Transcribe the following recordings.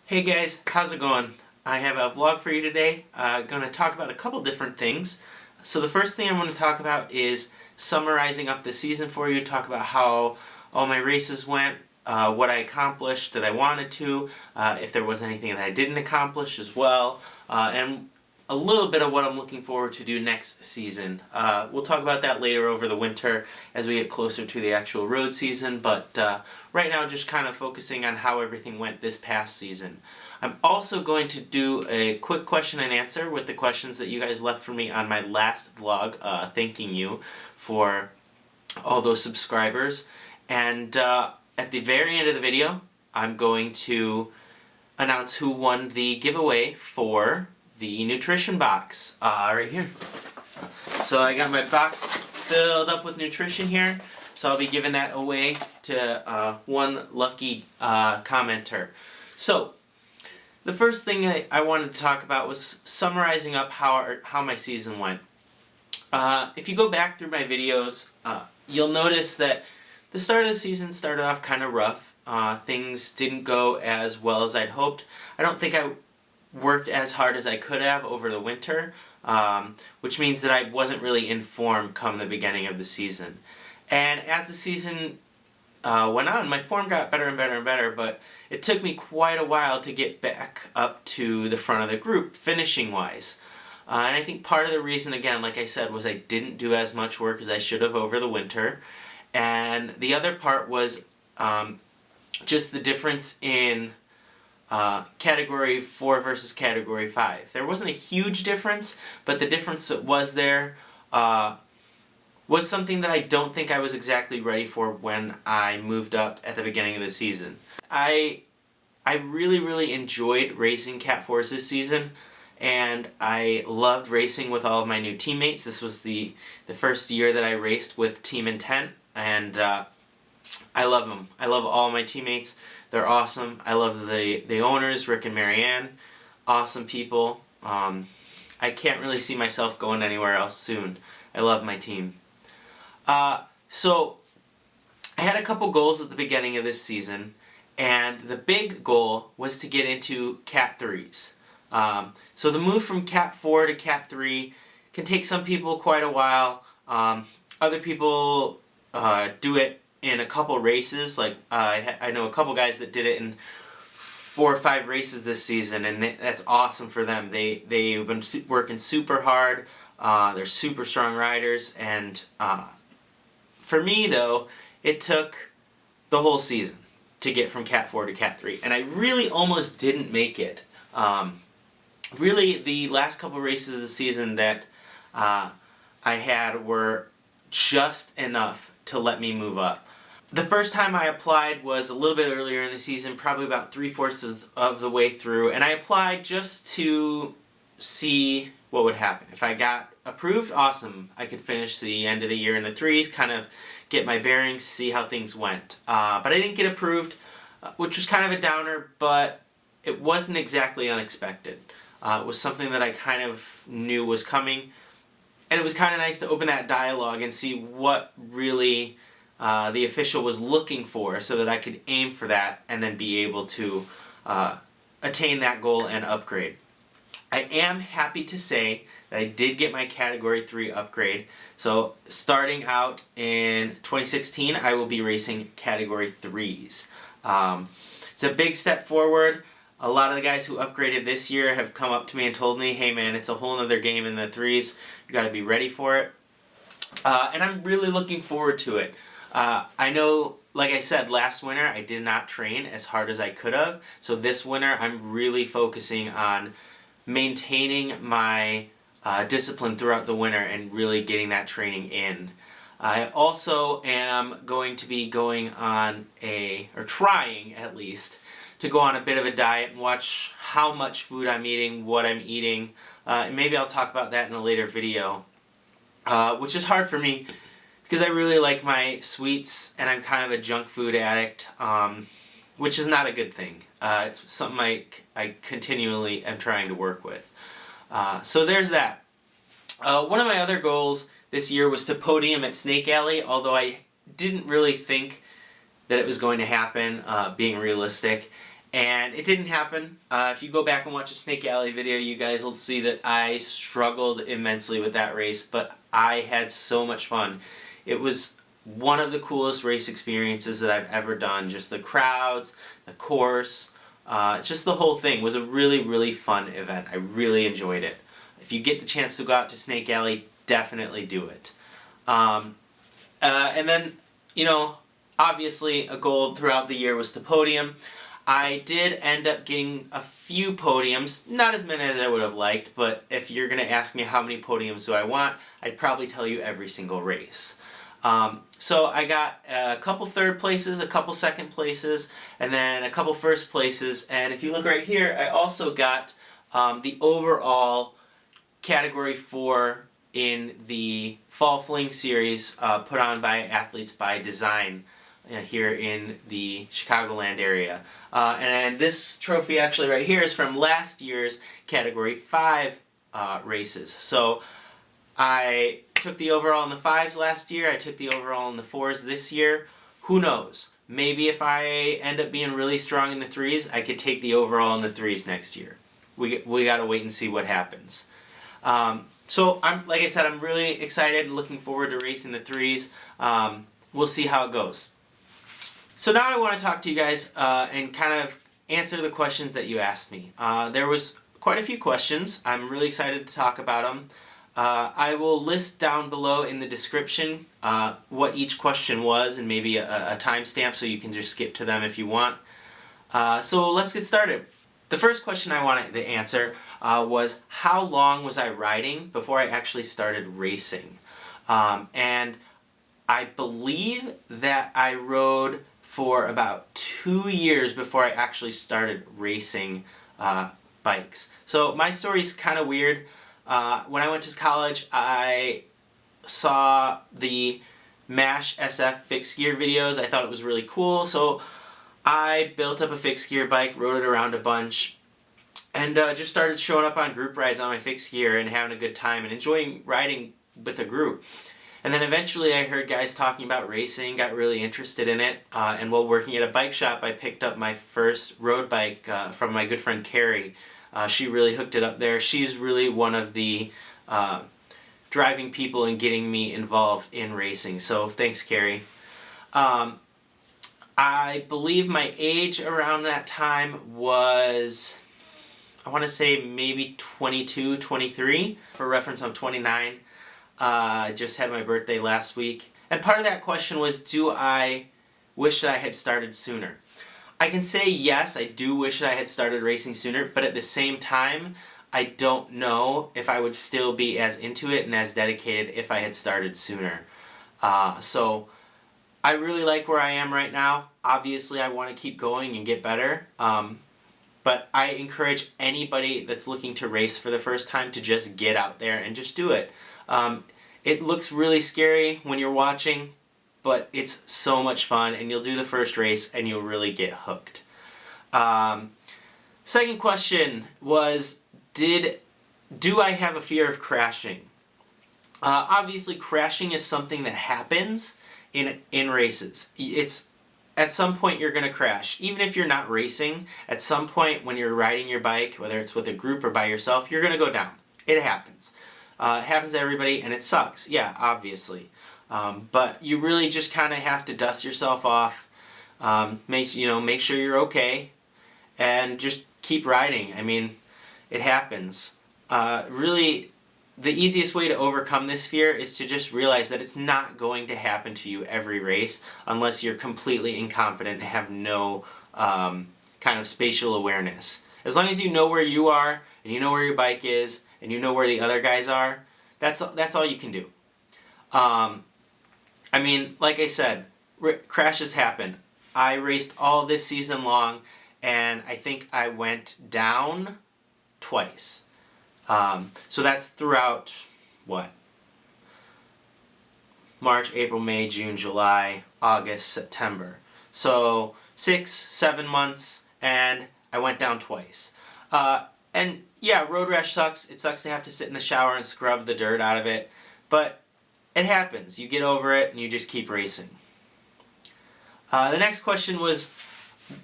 Hey guys, how's it going? I have a vlog for you today. Going to talk about a couple different things. So the first thing I'm going to talk about is summarizing up the season for you, talk about how all my races went, what I accomplished that I wanted to, if there was anything that I didn't accomplish as well, and a little bit of what I'm looking forward to do next season. We'll talk about that later over the winter as we get closer to the actual road season, but right now just kind of focusing on how everything went this past season. I'm also going to do a quick question and answer with the questions that you guys left for me on my last vlog, thanking you for all those subscribers. And at the very end of the video, I'm going to announce who won the giveaway for the nutrition box right here. So I got my box filled up with nutrition here, so I'll be giving that away to one lucky commenter. So the first thing I wanted to talk about was summarizing up how my season went. If you go back through my videos, you'll notice that the start of the season started off kind of rough. Things didn't go as well as I'd hoped. I don't think I worked as hard as I could have over the winter, which means that I wasn't really in form come the beginning of the season. And as the season went on, my form got better and better and better, but it took me quite a while to get back up to the front of the group, finishing-wise. And I think part of the reason, again, like I said, was I didn't do as much work as I should have over the winter. And the other part was just the difference in Category 4 versus Category 5. There wasn't a huge difference, but the difference that was there was something that I don't think I was exactly ready for when I moved up at the beginning of the season. I really enjoyed racing Cat 4s this season, and I loved racing with all of my new teammates. This was the first year that I raced with Team Intent, and I love them. I love all my teammates. They're awesome. I love the owners, Rick and Marianne. Awesome people. I can't really see myself going anywhere else soon. I love my team. So I had a couple goals at the beginning of this season, and the big goal was to get into Cat 3s. So the move from Cat 4 to Cat 3 can take some people quite a while. Other people do it in a couple races. Like I know a couple guys that did it in 4 or 5 races this season, and that's awesome for them. They've been working super hard. They're super strong riders, and for me though, it took the whole season to get from Cat 4 to Cat 3, and I really almost didn't make it. Really, the last couple races of the season that I had were just enough to let me move up. The first time I applied was a little bit earlier in the season, probably about 3/4 of the way through, and I applied just to see what would happen. If I got approved, awesome. I could finish the end of the year in the 3s, kind of get my bearings, see how things went. But I didn't get approved, which was kind of a downer, but it wasn't exactly unexpected. It was something that I kind of knew was coming, and it was kind of nice to open that dialogue and see what really the official was looking for, so that I could aim for that and then be able to attain that goal and upgrade. I am happy to say that I did get my Category 3 upgrade. So starting out in 2016, I will be racing Category 3s. It's a big step forward. A lot of the guys who upgraded this year have come up to me and told me, hey man, it's a whole other game in the 3s. You gotta be ready for it. And I'm really looking forward to it. I know, like I said, last winter I did not train as hard as I could have. So this winter I'm really focusing on maintaining my discipline throughout the winter and really getting that training in. I also am going to be going on or trying at least, to go on a bit of a diet and watch how much food I'm eating, what I'm eating. Maybe I'll talk about that in a later video, which is hard for me because I really like my sweets and I'm kind of a junk food addict, which is not a good thing. It's something I continually am trying to work with. So there's that. One of my other goals this year was to podium at Snake Alley, although I didn't really think that it was going to happen, being realistic. and it didn't happen. If you go back and watch a Snake Alley video, you guys will see that I struggled immensely with that race, but I had so much fun. It was one of the coolest race experiences that I've ever done. Just the crowds, the course, just the whole thing was a really, really fun event. I really enjoyed it. If you get the chance to go out to Snake Alley, definitely do it. And then, you know, obviously a goal throughout the year was the podium. I did end up getting a few podiums, not as many as I would have liked, but if you're going to ask me how many podiums do I want, I'd probably tell you every single race. So I got a couple third places, a couple second places, and then a couple first places, and if you look right here, I also got the overall Category 4 in the Fall Fling Series put on by Athletes by Design here in the Chicagoland area. And this trophy actually right here is from last year's Category 5 races. So I took the overall in the 5s last year, I took the overall in the 4s this year. Who knows? Maybe if I end up being really strong in the 3s, I could take the overall in the 3s next year. We gotta wait and see what happens. So like I said, I'm really excited and looking forward to racing the 3s. We'll see how it goes. So now I want to talk to you guys and kind of answer the questions that you asked me. There was quite a few questions. I'm really excited to talk about them. I will list down below in the description what each question was and maybe a timestamp so you can just skip to them if you want. So let's get started. The first question I wanted to answer was how long was I riding before I actually started racing? And I believe that I rode for about 2 years before I actually started racing bikes. So my story's kind of weird. When I went to college, I saw the MASH SF fixed gear videos. I thought it was really cool, so I built up a fixed gear bike, rode it around a bunch, and just started showing up on group rides on my fixed gear and having a good time and enjoying riding with a group. And then eventually I heard guys talking about racing, got really interested in it, and while working at a bike shop, I picked up my first road bike from my good friend Carrie. She really hooked it up there. She's really one of the driving people in getting me involved in racing, so thanks, Carrie. I believe my age around that time was, I want to say maybe 22, 23. For reference, I'm 29. I just had my birthday last week. And part of that question was, do I wish that I had started sooner? I can say yes, I do wish that I had started racing sooner, but at the same time, I don't know if I would still be as into it and as dedicated if I had started sooner. So I really like where I am right now. Obviously, I want to keep going and get better. But I encourage anybody that's looking to race for the first time to just get out there and just do it. It looks really scary when you're watching, but it's so much fun, and you'll do the first race and you'll really get hooked. Second question was, do I have a fear of crashing? Obviously, crashing is something that happens in races. It's at some point you're going to crash. Even if you're not racing, at some point when you're riding your bike, whether it's with a group or by yourself, you're going to go down. It happens. It happens to everybody, and it sucks. Yeah, obviously. But you really just kind of have to dust yourself off, make sure you're okay, and just keep riding. I mean, it happens. Really, the easiest way to overcome this fear is to just realize that it's not going to happen to you every race unless you're completely incompetent and have no kind of spatial awareness. As long as you know where you are, and you know where your bike is, and you know where the other guys are, that's all you can do. I mean, like I said, crashes happen. I raced all this season long, and I think I went down twice. So that's throughout, what? March, April, May, June, July, August, September. So 6, 7 months, and I went down twice. And yeah, road rash sucks. It sucks to have to sit in the shower and scrub the dirt out of it, but it happens. You get over it and you just keep racing. The next question was,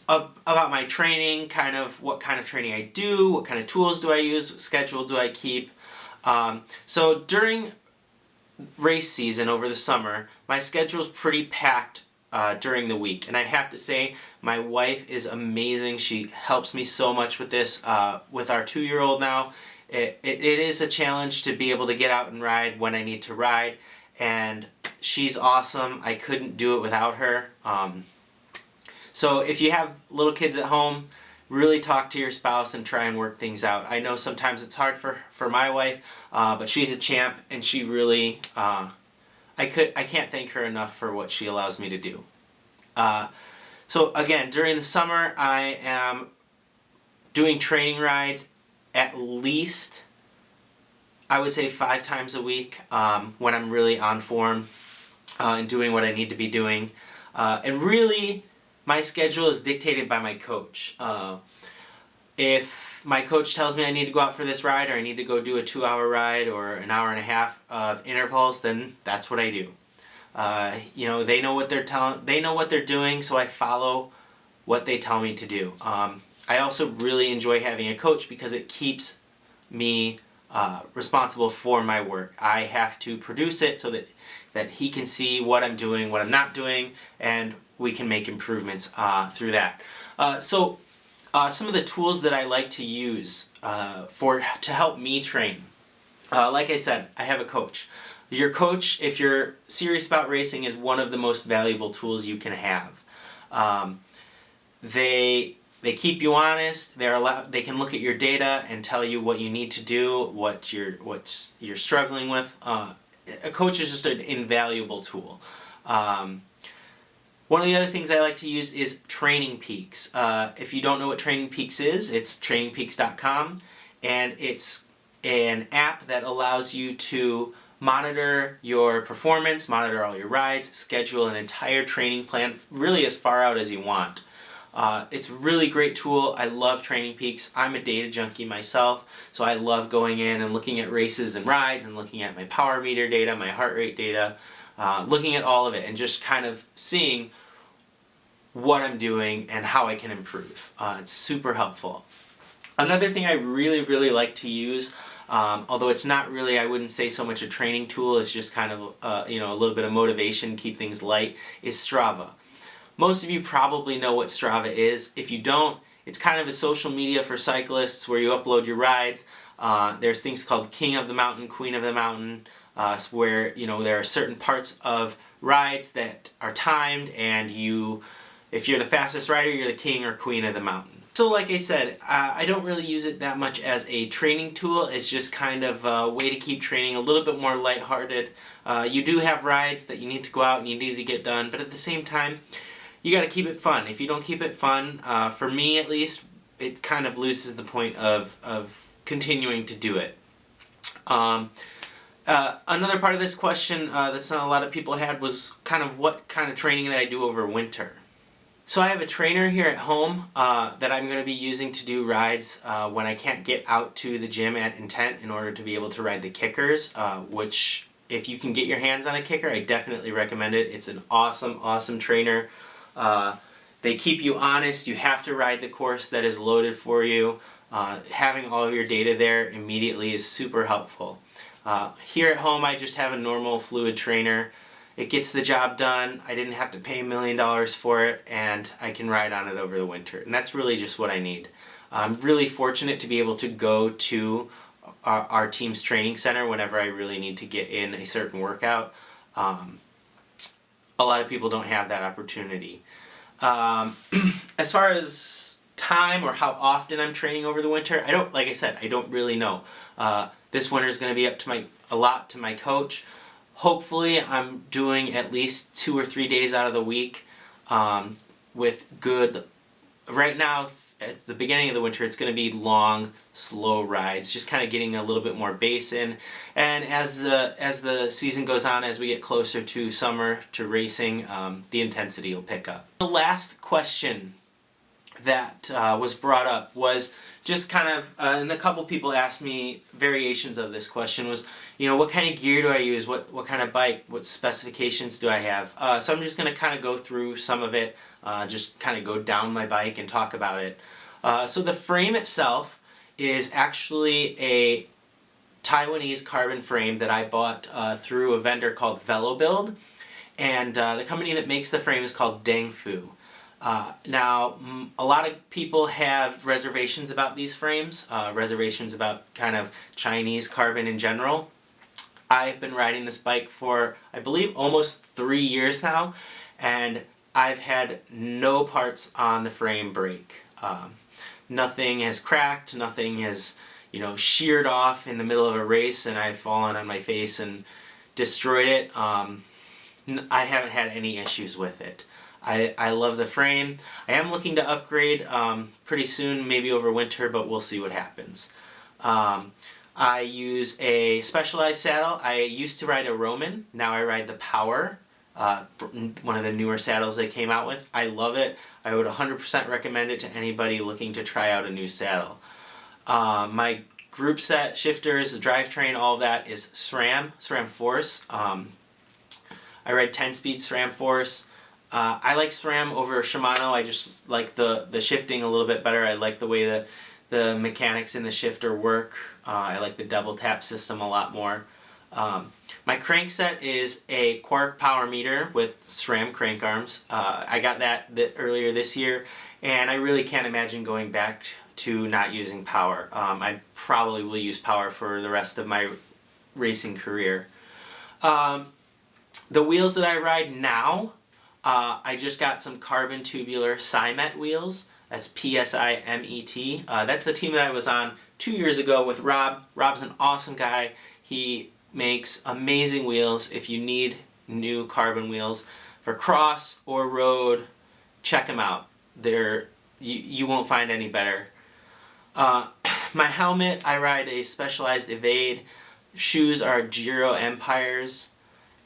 about my training, kind of what kind of training I do, what kind of tools do I use, what schedule do I keep. So during race season over the summer, my schedule is pretty packed during the week, and I have to say my wife is amazing. She helps me so much with this. With our 2-year-old now, it is a challenge to be able to get out and ride when I need to ride, and she's awesome. I couldn't do it without her. So if you have little kids at home, really talk to your spouse and try and work things out. I know sometimes it's hard for my wife, but she's a champ, and she really, I can't thank her enough for what she allows me to do. So again, during the summer, I am doing training rides at least, I would say 5 times a week when I'm really on form and doing what I need to be doing. And really, my schedule is dictated by my coach. If my coach tells me I need to go out for this ride, or I need to go do a 2-hour ride or an hour and a half of intervals, then that's what I do. You know, they know what they're doing, so I follow what they tell me to do. I also really enjoy having a coach because it keeps me responsible for my work. I have to produce it so that he can see what I'm doing, what I'm not doing, and we can make improvements through that. So some of the tools that I like to use to help me train. Like I said, I have a coach. Your coach, if you're serious about racing, is one of the most valuable tools you can have. They keep you honest. They can look at your data and tell you what you need to do, what you're struggling with. A coach is just an invaluable tool. One of the other things I like to use is Training Peaks. If you don't know what Training Peaks is, it's trainingpeaks.com, and it's an app that allows you to monitor your performance, monitor all your rides, schedule an entire training plan really as far out as you want. It's a really great tool. I love Training Peaks. I'm a data junkie myself, so I love going in and looking at races and rides and looking at my power meter data, my heart rate data, looking at all of it and just kind of seeing what I'm doing and how I can improve. It's super helpful. Another thing I really like to use, although it's not really, I wouldn't say so much a training tool, it's just kind of a little bit of motivation, keep things light, is Strava. Most of you probably know what Strava is. If you don't, it's kind of a social media for cyclists where you upload your rides. There's things called King of the Mountain, Queen of the Mountain, where there are certain parts of rides that are timed, and if you're the fastest rider, you're the king or queen of the mountain. So like I said, I don't really use it that much as a training tool. It's just kind of a way to keep training a little bit more lighthearted. You do have rides that you need to go out and you need to get done, but at the same time, you got to keep it fun. If you don't keep it fun, for me at least, it kind of loses the point of continuing to do it. Another part of this question that not a lot of people had was kind of what kind of training that I do over winter. So I have a trainer here at home that I'm going to be using to do rides when I can't get out to the gym at Intent in order to be able to ride the kickers, which if you can get your hands on a kicker, I definitely recommend it. It's an awesome trainer. They keep you honest. You have to ride the course that is loaded for you. Having all of your data there immediately is super helpful. Here at home, I just have a normal fluid trainer. It gets the job done. I didn't have to pay $1 million for it, and I can ride on it over the winter. And that's really just what I need. I'm really fortunate to be able to go to our team's training center whenever I really need to get in a certain workout. A lot of people don't have that opportunity. As far as time or how often I'm training over the winter, like I said, I don't really know. This winter is going to be up to a lot to my coach. Hopefully I'm doing at least 2 or 3 days out of the week with good, right now at the beginning of the winter it's going to be long, slow rides, just kind of getting a little bit more base in. And as the season goes on, as we get closer to summer, to racing, the intensity will pick up. The last question that was brought up was just kind of, and a couple people asked me variations of this question was, what kind of gear do I use? What kind of bike? What specifications do I have? So I'm just going to kind of go through some of it, just kind of go down my bike and talk about it. So the frame itself is actually a Taiwanese carbon frame that I bought through a vendor called VeloBuild, and the company that makes the frame is called Dengfu. Now, a lot of people have reservations about these frames, reservations about kind of Chinese carbon in general. I've been riding this bike for, I believe, almost 3 years now, and I've had no parts on the frame break. Nothing has cracked, nothing has, sheared off in the middle of a race and I've fallen on my face and destroyed it. I haven't had any issues with it. I love the frame. I am looking to upgrade pretty soon, maybe over winter, but we'll see what happens. I use a specialized saddle. I used to ride a Roman. Now I ride the Power, one of the newer saddles they came out with. I love it. I would 100% recommend it to anybody looking to try out a new saddle. My group set, shifters, the drivetrain, all of that is SRAM Force. I ride 10-speed SRAM Force. I like SRAM over Shimano. I just like the shifting a little bit better. I like the way the mechanics in the shifter work. I like the double tap system a lot more. My crank set is a Quark power meter with SRAM crank arms. I got that earlier this year, and I really can't imagine going back to not using power. I probably will use power for the rest of my racing career. The wheels that I ride now, I just got some carbon tubular Simet wheels. That's PSIMET. That's the team that I was on 2 years ago with Rob. Rob's an awesome guy. He makes amazing wheels. If you need new carbon wheels for cross or road, check them out. You won't find any better. My helmet, I ride a Specialized Evade. Shoes are Giro Empires.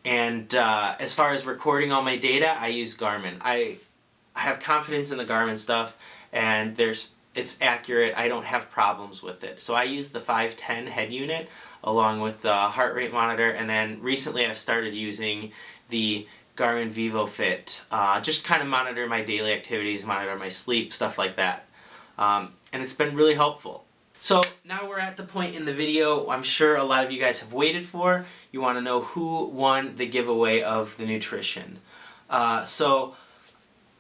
And as far as recording all my data, I use Garmin. I have confidence in the Garmin stuff, and it's accurate. I don't have problems with it. So I use the 510 head unit along with the heart rate monitor, and then recently I've started using the Garmin VivoFit. Just kind of monitor my daily activities, monitor my sleep, stuff like that. And it's been really helpful. So now we're at the point in the video I'm sure a lot of you guys have waited for. You want to know who won the giveaway of the nutrition. So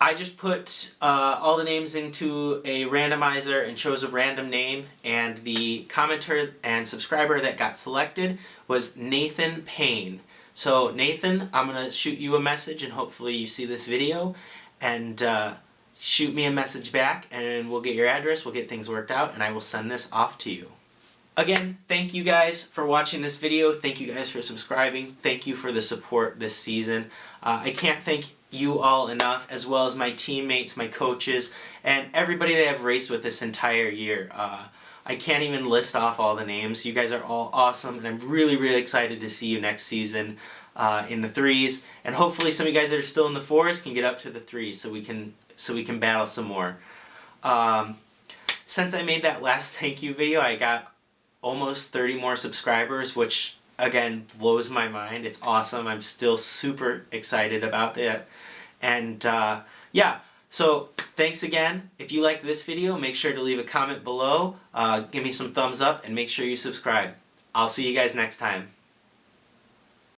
I just put all the names into a randomizer and chose a random name, and the commenter and subscriber that got selected was Nathan Payne. So Nathan, I'm going to shoot you a message, and hopefully you see this video, and shoot me a message back, and we'll get your address, we'll get things worked out, and I will send this off to you. Again, thank you guys for watching this video. Thank you guys for subscribing. Thank you for the support this season. I can't thank you all enough, as well as my teammates, my coaches, and everybody that I've raced with this entire year. I can't even list off all the names. You guys are all awesome, and I'm really, really excited to see you next season in the 3s, and hopefully some of you guys that are still in the 4s can get up to the 3s so we can battle some more. Since I made that last thank you video, I got almost 30 more subscribers, which again blows my mind. It's awesome. I'm still super excited about that. And yeah, so thanks again. If you liked this video, make sure to leave a comment below, give me some thumbs up, and make sure you subscribe. I'll see you guys next time.